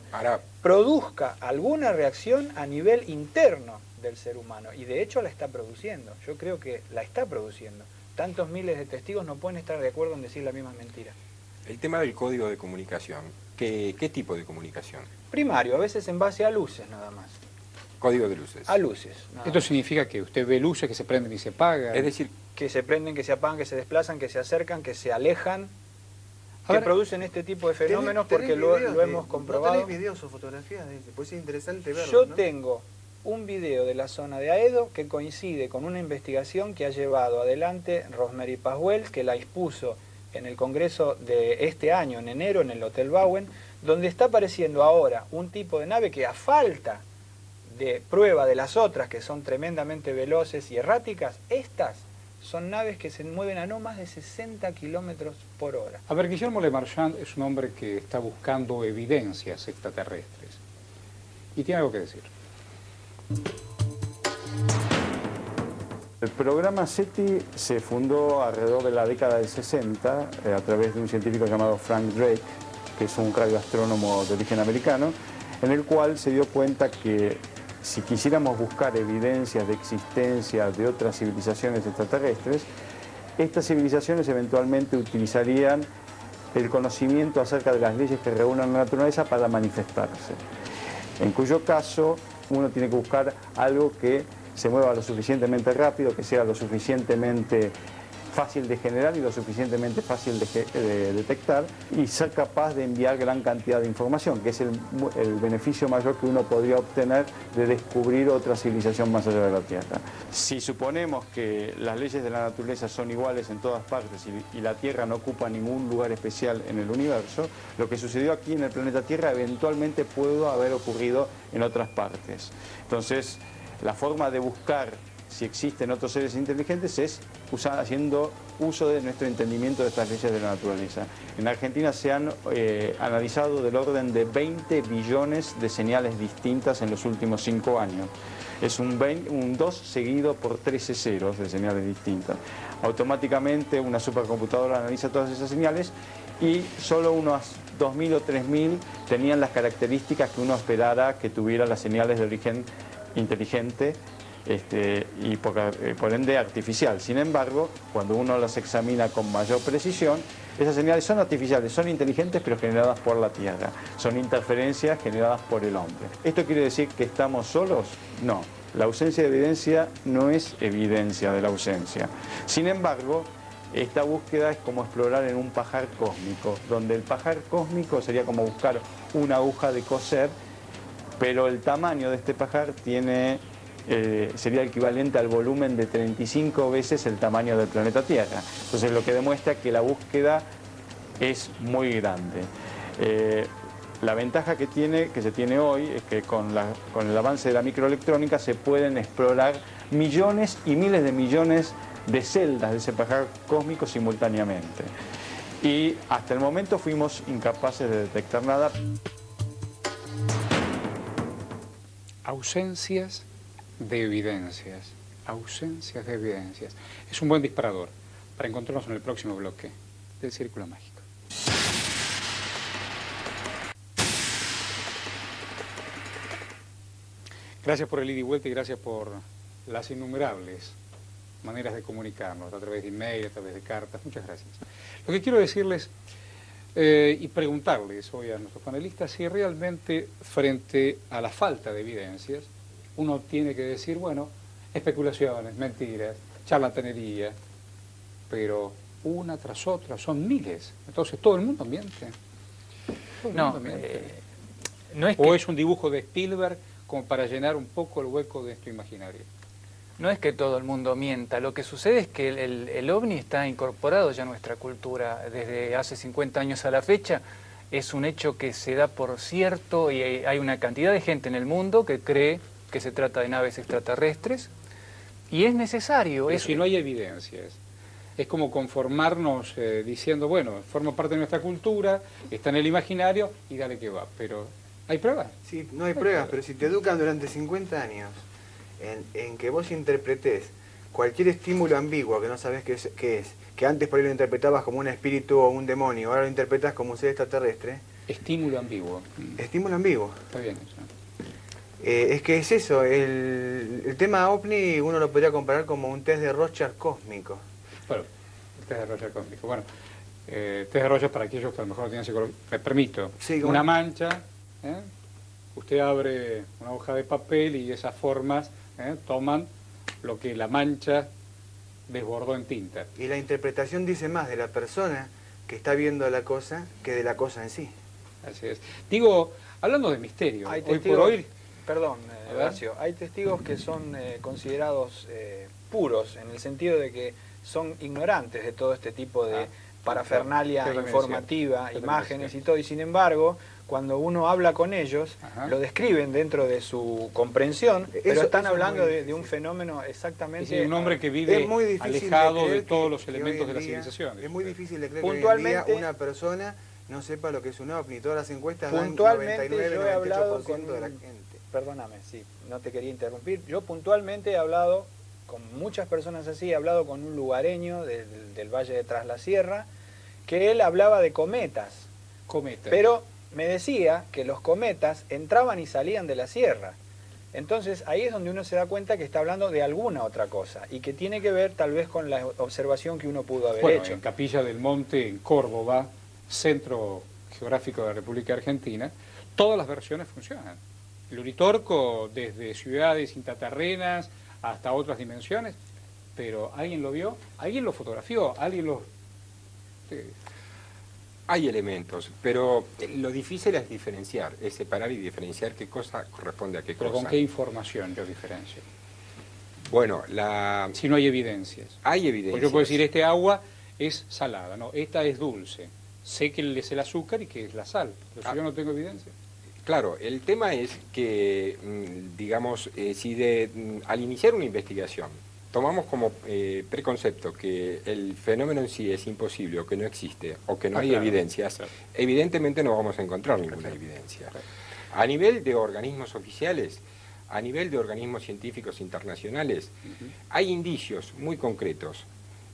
produzca alguna reacción a nivel interno del ser humano, y de hecho la está produciendo. Yo creo que la está produciendo. Tantos miles de testigos no pueden estar de acuerdo en decir la misma mentira. El tema del código de comunicación, ¿qué tipo de comunicación? Primario, a veces en base a luces nada más. Código de luces. A luces. ¿Esto significa que usted ve luces que se prenden y se apagan? Es decir, que se prenden, que se apagan, que se desplazan, que se acercan, que se alejan, que producen este tipo de fenómenos porque lo hemos comprobado. ¿No tenés videos o fotografías de eso? Pues es interesante verlo, Yo ¿no? tengo un video de la zona de Aedo que coincide con una investigación que ha llevado adelante Rosemary Paswell, que la expuso en el Congreso de este año, en enero, en el Hotel Bowen, donde está apareciendo ahora un tipo de nave que, a falta de prueba de las otras, que son tremendamente veloces y erráticas, estas son naves que se mueven a no más de 60 kilómetros por hora. A ver, Guillermo Lemarchand es un hombre que está buscando evidencias extraterrestres y tiene algo que decir. El programa SETI se fundó alrededor de la década del 60 a través de un científico llamado Frank Drake, que es un radioastrónomo de origen americano, en el cual se dio cuenta que si quisiéramos buscar evidencias de existencia de otras civilizaciones extraterrestres, estas civilizaciones eventualmente utilizarían el conocimiento acerca de las leyes que regulan la naturaleza para manifestarse. En cuyo caso, uno tiene que buscar algo que se mueva lo suficientemente rápido, que sea lo suficientemente fácil de generar y lo suficientemente fácil de detectar, y ser capaz de enviar gran cantidad de información, que es el beneficio mayor que uno podría obtener de descubrir otra civilización más allá de la Tierra. Si suponemos que las leyes de la naturaleza son iguales en todas partes y la Tierra no ocupa ningún lugar especial en el universo, lo que sucedió aquí en el planeta Tierra eventualmente pudo haber ocurrido en otras partes. Entonces, la forma de buscar si existen otros seres inteligentes es haciendo uso de nuestro entendimiento de estas leyes de la naturaleza. En Argentina se han analizado del orden de 20 billones de señales distintas en los últimos 5 años. Es un 2 seguido por 13 ceros de señales distintas. Automáticamente una supercomputadora analiza todas esas señales y solo unos 2.000 o 3.000 tenían las características que uno esperara que tuviera las señales de origen inteligente y por ende artificial. Sin embargo, cuando uno las examina con mayor precisión, esas señales son artificiales, son inteligentes pero generadas por la Tierra, son interferencias generadas por el hombre. ¿Esto quiere decir que estamos solos? No, la ausencia de evidencia no es evidencia de la ausencia. Sin embargo, esta búsqueda es como explorar en un pajar cósmico, donde el pajar cósmico sería como buscar una aguja de coser, pero el tamaño de este pajar sería equivalente al volumen de 35 veces el tamaño del planeta Tierra. Entonces lo que demuestra que la búsqueda es muy grande. La ventaja que se tiene hoy es que con el avance de la microelectrónica se pueden explorar millones y miles de millones de celdas de ese pajar cósmico simultáneamente. Y hasta el momento fuimos incapaces de detectar nada. Ausencias de evidencias. Ausencias de evidencias. Es un buen disparador para encontrarnos en el próximo bloque del Círculo Mágico. Gracias por el ida y vuelta y gracias por las innumerables maneras de comunicarnos, a través de email, a través de cartas. Muchas gracias. Lo que quiero decirles y preguntarles hoy a nuestros panelistas si realmente frente a la falta de evidencias uno tiene que decir, bueno, especulaciones, mentiras, charlatanería, pero una tras otra son miles. Entonces todo el mundo miente. No es ¿O es un dibujo de Spielberg como para llenar un poco el hueco de esto imaginario? No es que todo el mundo mienta, lo que sucede es que el ovni está incorporado ya a nuestra cultura desde hace 50 años a la fecha. Es un hecho que se da por cierto y hay una cantidad de gente en el mundo que cree que se trata de naves extraterrestres y es necesario. Pero si no hay evidencias, es como conformarnos diciendo, bueno, forma parte de nuestra cultura, está en el imaginario y dale que va, pero ¿hay pruebas? Sí, no hay pruebas, pero si te educan durante 50 años en que vos interpretés cualquier estímulo ambiguo que no sabés qué es, que antes por ahí lo interpretabas como un espíritu o un demonio, ahora lo interpretas como un ser extraterrestre. Estímulo ambiguo. Estímulo ambiguo. Está bien eso. Es que es eso, el tema OVNI uno lo podría comparar como un test de Rorschach cósmico. Bueno, test de Rorschach cósmico. Bueno, test de Rorschach para aquellos que a lo mejor no tienen psicología. Me permito. Sí, una mancha, usted abre una hoja de papel y esas formas toman lo que la mancha desbordó en tinta. Y la interpretación dice más de la persona que está viendo la cosa que de la cosa en sí. Así es. Digo, hablando de misterio, Hay hoy testigos, por hoy... Perdón, Horacio, hay testigos que son considerados puros, en el sentido de que son ignorantes de todo este tipo de parafernalia informativa, imágenes y todo, y sin embargo, cuando uno habla con ellos, lo describen dentro de su comprensión, pero están hablando de un fenómeno exactamente... Es un hombre que vive alejado de todos los elementos de la civilización. Es muy difícil de creer que hoy en día una persona no sepa lo que es un ovni. Todas las encuestas dan 99-98% de la gente. Perdóname, sí, no te quería interrumpir. Yo puntualmente he hablado con muchas personas así, he hablado con un lugareño del Valle de Tras la Sierra, que él hablaba de cometas. Pero me decía que los cometas entraban y salían de la sierra. Entonces ahí es donde uno se da cuenta que está hablando de alguna otra cosa y que tiene que ver tal vez con la observación que uno pudo haber hecho. En Capilla del Monte, en Córdoba, centro geográfico de la República Argentina, todas las versiones funcionan. El Uritorco, desde ciudades intraterrenas hasta otras dimensiones, pero ¿alguien lo vio? ¿Alguien lo fotografió? ¿Alguien lo...? Hay elementos, pero lo difícil es diferenciar, es separar y diferenciar qué cosa corresponde a qué cosa. ¿Pero con qué información yo diferencio? Bueno, si no hay evidencias. Hay evidencias. Porque yo puedo decir, este agua es salada, no, esta es dulce. Sé que es el azúcar y que es la sal, pero si yo no tengo evidencia. Claro, el tema es que, digamos, si al iniciar una investigación tomamos como preconcepto que el fenómeno en sí es imposible o que no existe o que no hay evidencias, evidentemente no vamos a encontrar ninguna evidencia. A nivel de organismos oficiales, a nivel de organismos científicos internacionales, hay indicios muy concretos.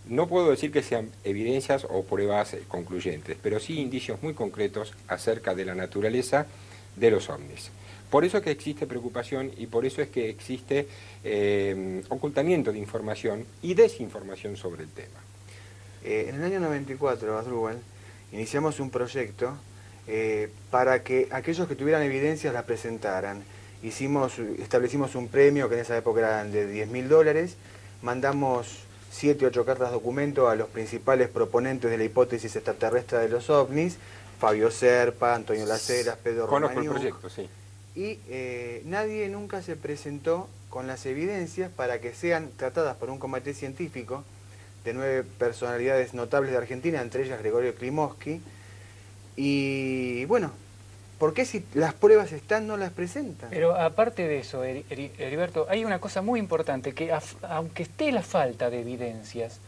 No puedo decir que sean evidencias o pruebas concluyentes, pero sí indicios muy concretos acerca de la naturaleza de los ovnis. Por eso es que existe preocupación y por eso es que existe ocultamiento de información y desinformación sobre el tema. En el año 94, Asdrúbal, iniciamos un proyecto para que aquellos que tuvieran evidencias las presentaran. Establecimos un premio que en esa época eran de $10.000, mandamos 7 u 8 cartas documento a los principales proponentes de la hipótesis extraterrestre de los ovnis, Fabio Serpa, Antonio Laceras, Pedro Romaniuk. Conozco el proyecto, sí. Y nadie nunca se presentó con las evidencias para que sean tratadas por un comité científico de 9 personalidades notables de Argentina, entre ellas Gregorio Klimovsky. Y bueno, ¿por qué si las pruebas están no las presentan? Pero aparte de eso, Heriberto, hay una cosa muy importante, que aunque esté la falta de evidencias,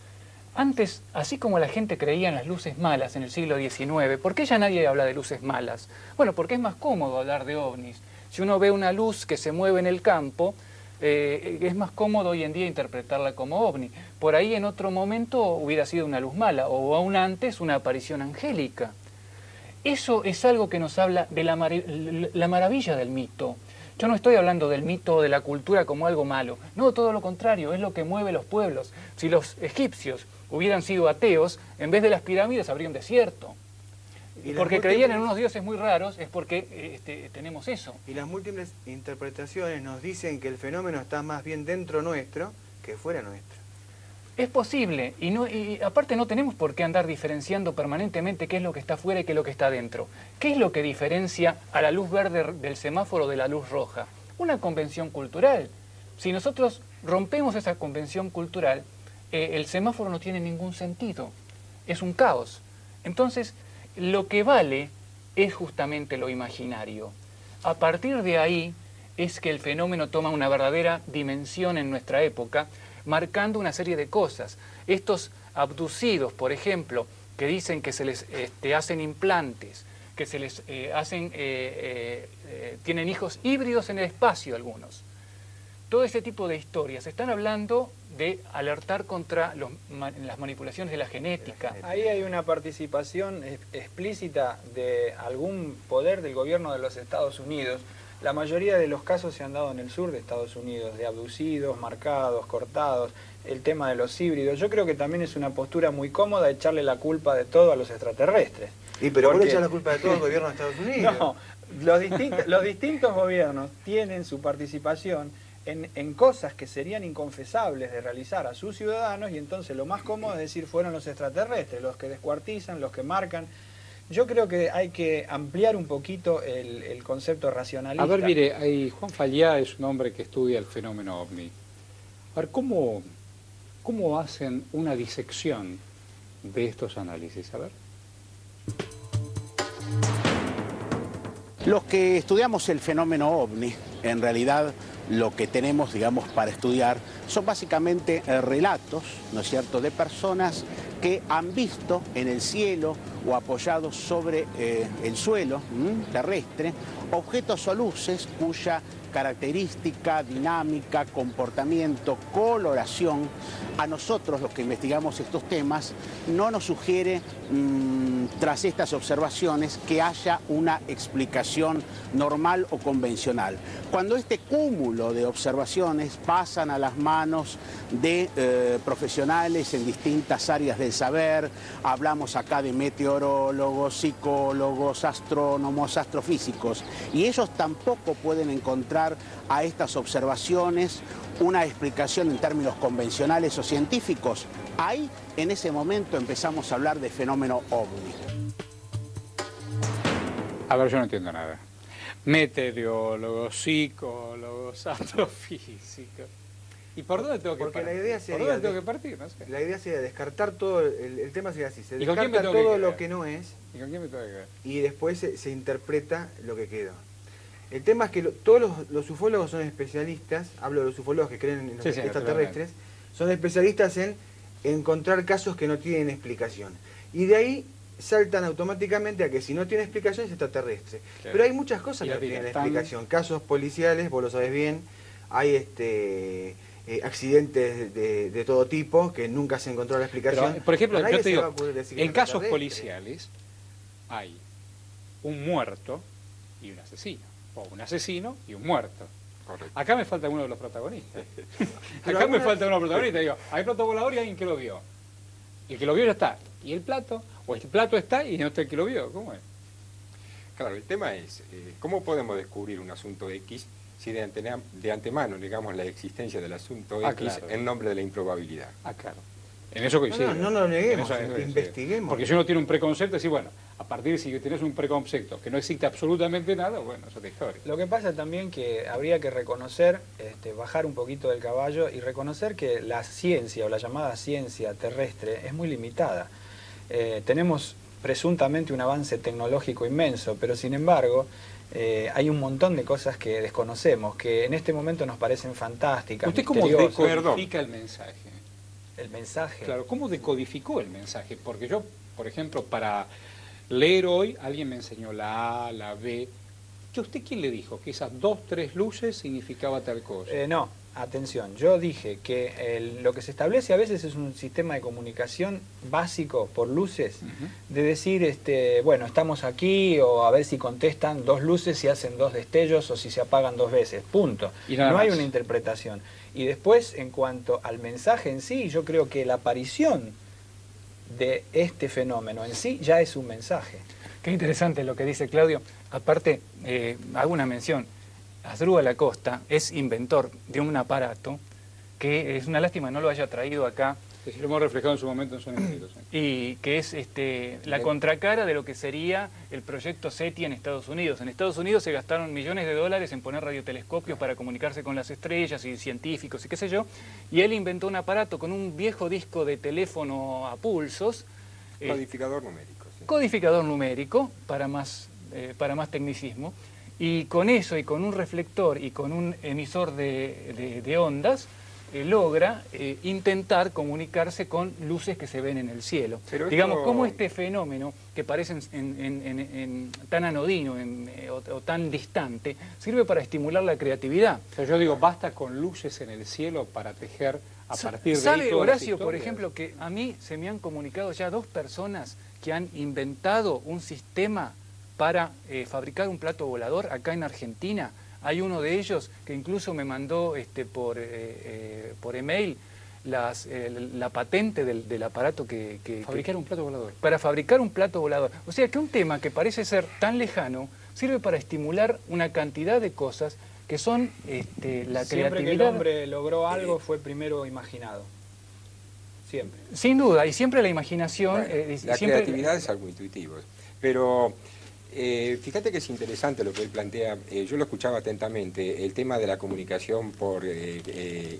antes, así como la gente creía en las luces malas en el siglo XIX, ¿por qué ya nadie habla de luces malas? Bueno, porque es más cómodo hablar de ovnis. Si uno ve una luz que se mueve en el campo, es más cómodo hoy en día interpretarla como ovni. Por ahí en otro momento hubiera sido una luz mala, o aún antes una aparición angélica. Eso es algo que nos habla de la maravilla del mito. Yo no estoy hablando del mito de la cultura como algo malo. No, todo lo contrario, es lo que mueve los pueblos. Si los egipcios hubieran sido ateos, en vez de las pirámides habría un desierto. Y porque creían en unos dioses muy raros, es porque tenemos eso. Y las múltiples interpretaciones nos dicen que el fenómeno está más bien dentro nuestro que fuera nuestro. Es posible, y aparte no tenemos por qué andar diferenciando permanentemente qué es lo que está afuera y qué es lo que está dentro. ¿Qué es lo que diferencia a la luz verde del semáforo de la luz roja? Una convención cultural. Si nosotros rompemos esa convención cultural, el semáforo no tiene ningún sentido. Es un caos. Entonces, lo que vale es justamente lo imaginario. A partir de ahí es que el fenómeno toma una verdadera dimensión en nuestra época, marcando una serie de cosas. Estos abducidos, por ejemplo, que dicen que se les hacen implantes, que se les tienen hijos híbridos en el espacio algunos. Todo ese tipo de historias están hablando de alertar contra las manipulaciones de la genética. Ahí hay una participación explícita de algún poder del gobierno de los Estados Unidos. La mayoría de los casos se han dado en el sur de Estados Unidos, de abducidos, marcados, cortados, el tema de los híbridos. Yo creo que también es una postura muy cómoda echarle la culpa de todo a los extraterrestres. Pero ¿por qué echar la culpa de todo al gobierno de Estados Unidos? No, los distintos gobiernos tienen su participación en cosas que serían inconfesables de realizar a sus ciudadanos, y entonces lo más cómodo es decir fueron los extraterrestres, los que descuartizan, los que marcan. Yo creo que hay que ampliar un poquito el concepto racionalista. A ver, mire, Juan Faliá es un hombre que estudia el fenómeno ovni. A ver, ¿cómo hacen una disección de estos análisis? A ver. Los que estudiamos el fenómeno ovni, en realidad lo que tenemos, digamos, para estudiar son básicamente relatos, ¿no es cierto?, de personas que han visto en el cielo o apoyados sobre el suelo terrestre objetos o luces cuya característica, dinámica, comportamiento, coloración, a nosotros los que investigamos estos temas, no nos sugiere, tras estas observaciones, que haya una explicación normal o convencional. Cuando este cúmulo de observaciones pasan a las manos de profesionales en distintas áreas del saber, hablamos acá de meteorólogos, psicólogos, astrónomos, astrofísicos, y ellos tampoco pueden encontrar a estas observaciones una explicación en términos convencionales o científicos, ahí en ese momento empezamos a hablar de fenómeno ovni. A ver, yo no entiendo nada. Meteorólogos, psicólogos, astrofísicos. ¿Y por dónde tengo que partir? Porque la idea sería, ¿por dónde tengo que partir? No sé. La idea sería descartar todo, el tema sería así, se ¿Y con quién me descarta tengo todo que lo que no es. ¿Y con quién me tengo que quedar? Y después se interpreta lo que quedó. El tema es que todos los ufólogos son especialistas, hablo de los ufólogos que creen en los extraterrestres, son especialistas en encontrar casos que no tienen explicación. Y de ahí saltan automáticamente a que si no tiene explicación es extraterrestre. Claro. Pero hay muchas cosas que no tienen explicación. Casos policiales, vos lo sabés bien, hay accidentes de todo tipo que nunca se encontró la explicación. Pero, por ejemplo, yo te digo, en casos policiales hay un muerto y un asesino. O un asesino y un muerto. Correcto. Acá me falta uno de los protagonistas. Acá me falta uno de los protagonistas. Digo, hay protocolador y alguien que lo vio. El que lo vio ya está. ¿Y el plato? O el plato está y no está el que lo vio. ¿Cómo es? Claro, el tema es, ¿cómo podemos descubrir un asunto X si de antemano negamos la existencia del asunto X en nombre de la improbabilidad? Claro. En eso coincide. No lo neguemos, investiguemos. Porque si uno tiene un preconcepto, decir, bueno, a partir de si tenés un preconcepto que no existe absolutamente nada, bueno, es otra historia. Lo que pasa también que habría que reconocer, bajar un poquito del caballo y reconocer que la ciencia o la llamada ciencia terrestre es muy limitada. Tenemos presuntamente un avance tecnológico inmenso, pero sin embargo hay un montón de cosas que desconocemos, que en este momento nos parecen fantásticas. ¿Usted cómo decodifica el mensaje? El mensaje. Claro, ¿cómo decodificó el mensaje? Porque yo, por ejemplo, para leer hoy, alguien me enseñó la A, la B. ¿Y usted quién le dijo que esas 2, 3 luces significaba tal cosa? No, atención, yo dije que lo que se establece a veces es un sistema de comunicación básico por luces, de decir, bueno, estamos aquí, o a ver si contestan 2 luces, si hacen 2 destellos, o si se apagan 2 veces, punto. Y nada no más. hay una interpretación. Y después, en cuanto al mensaje en sí, yo creo que la aparición de este fenómeno en sí ya es un mensaje. Qué interesante lo que dice Claudio. Aparte, hago una mención. Asdrúbal Acosta es inventor de un aparato que es una lástima no lo haya traído acá. Que si lo hemos reflejado en su momento en Son Enteros. Y que es la contracara de lo que sería el proyecto SETI en Estados Unidos. En Estados Unidos se gastaron millones de dólares en poner radiotelescopios para comunicarse con las estrellas y científicos y qué sé yo. Y él inventó un aparato con un viejo disco de teléfono a pulsos. Codificador numérico. Sí. Codificador numérico, para más tecnicismo. Y con eso, y con un reflector y con un emisor de ondas, logra intentar comunicarse con luces que se ven en el cielo. Pero digamos, esto... cómo este fenómeno, que parece tan anodino o tan distante, sirve para estimular la creatividad. O sea, yo digo, basta con luces en el cielo para tejer a partir de ¿Sabe, ahí todas las Horacio, por historias? ejemplo, que a mí se me han comunicado ya 2 personas que han inventado un sistema para fabricar un plato volador acá en Argentina? Hay uno de ellos que incluso me mandó por email la patente del aparato que... Fabricar un plato volador. Para fabricar un plato volador. O sea que un tema que parece ser tan lejano sirve para estimular una cantidad de cosas que son la Siempre creatividad. que el hombre logró algo fue primero imaginado. Siempre. Sin duda, y siempre la imaginación... Bueno, la creatividad es algo intuitivo. Pero... fíjate que es interesante lo que él plantea, yo lo escuchaba atentamente, el tema de la comunicación por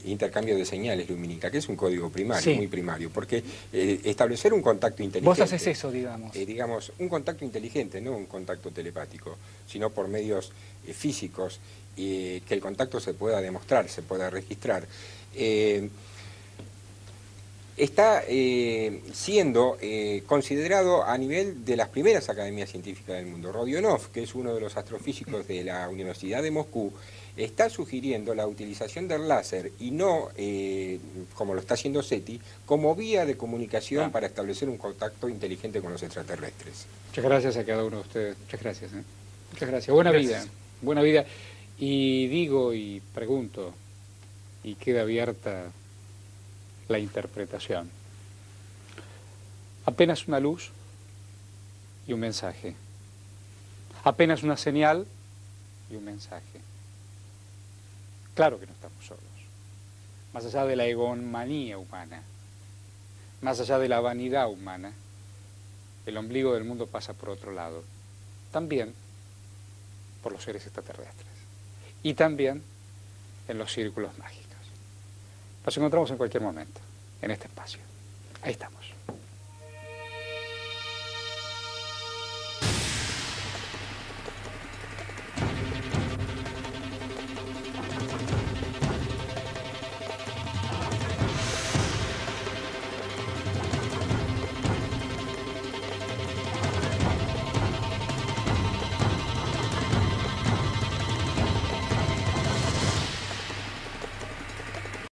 intercambio de señales lumínicas, que es un código primario, sí, muy primario, porque establecer un contacto inteligente... Vos haces eso, digamos. Digamos, un contacto inteligente, no un contacto telepático, sino por medios físicos, que el contacto se pueda demostrar, se pueda registrar. Está siendo considerado a nivel de las primeras academias científicas del mundo. Rodionov, que es uno de los astrofísicos de la Universidad de Moscú, está sugiriendo la utilización del láser y no, como lo está haciendo SETI, como vía de comunicación para establecer un contacto inteligente con los extraterrestres. Muchas gracias a cada uno de ustedes. Muchas gracias. Muchas gracias. Buena vida. Buena vida. Y digo y pregunto, y queda abierta la interpretación. Apenas una luz y un mensaje. Apenas una señal y un mensaje. Claro que no estamos solos. Más allá de la egomanía humana, más allá de la vanidad humana, el ombligo del mundo pasa por otro lado. También por los seres extraterrestres. Y también en los círculos mágicos. Nos encontramos en cualquier momento, en este espacio. Ahí estamos.